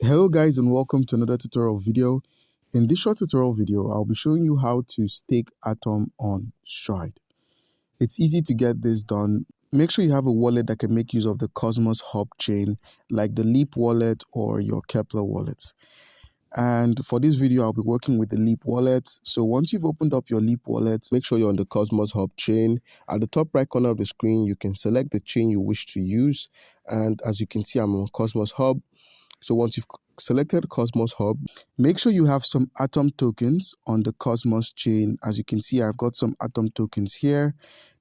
Hello guys, and welcome to another tutorial video. In this short tutorial video, I'll be showing you how to stake Atom on Stride. It's easy to get this done. Make sure you have a wallet that can make use of the Cosmos Hub chain, like the Leap wallet or your Kepler wallet. And for this video, I'll be working with the Leap wallet. So once you've opened up your Leap wallet, make sure you're on the Cosmos Hub chain. At the top right corner of the screen, you can select the chain you wish to use. And as you can see, I'm on Cosmos Hub. So once you've selected Cosmos Hub, make sure you have some Atom tokens on the Cosmos chain. As you can see, I've got some Atom tokens here.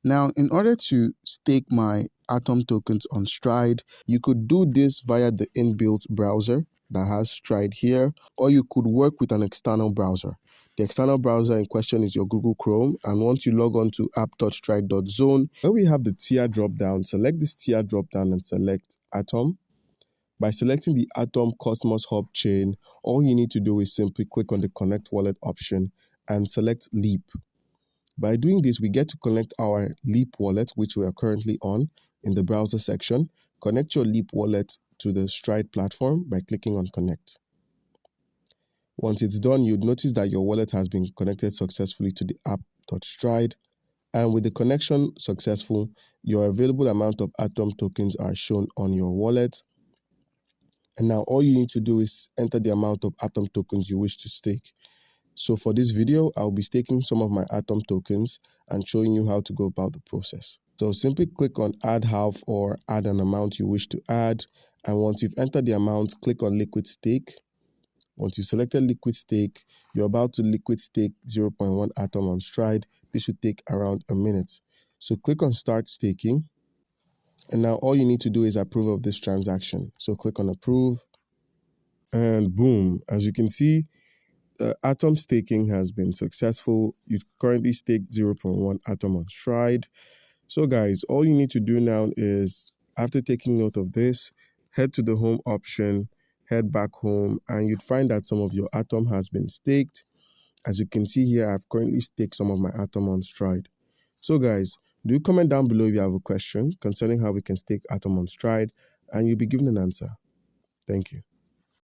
Now, in order to stake my Atom tokens on Stride, you could do this via the inbuilt browser that has Stride here, or you could work with an external browser. The external browser in question is your Google Chrome, and once you log on to app.stride.zone, where we have the tier drop-down, select this tier drop-down and select Atom. By selecting the Atom Cosmos Hub chain, all you need to do is simply click on the Connect Wallet option and select Leap. By doing this, we get to connect our Leap wallet, which we are currently on, in the browser section. Connect your Leap wallet to the Stride platform by clicking on Connect. Once it's done, you'd notice that your wallet has been connected successfully to the app.stride. And with the connection successful, your available amount of Atom tokens are shown on your wallet. And now all you need to do is enter the amount of Atom tokens you wish to stake. So for this video, I'll be staking some of my Atom tokens and showing you how to go about the process. So simply click on add half or add an amount you wish to add. And once you've entered the amount, click on liquid stake. Once you selected liquid stake, you're about to liquid stake 0.1 Atom on Stride. This should take around a minute. So click on start staking. And now all you need to do is approve of this transaction. So click on approve. And boom, as you can see, Atom staking has been successful. You've currently staked 0.1 Atom on Stride. So guys, all you need to do now is, after taking note of this, head to the home option, head back home, and you'd find that some of your Atom has been staked. As you can see here, I've currently staked some of my Atom on Stride. So guys, do comment down below if you have a question concerning how we can stake Atom on Stride, and you'll be given an answer. Thank you.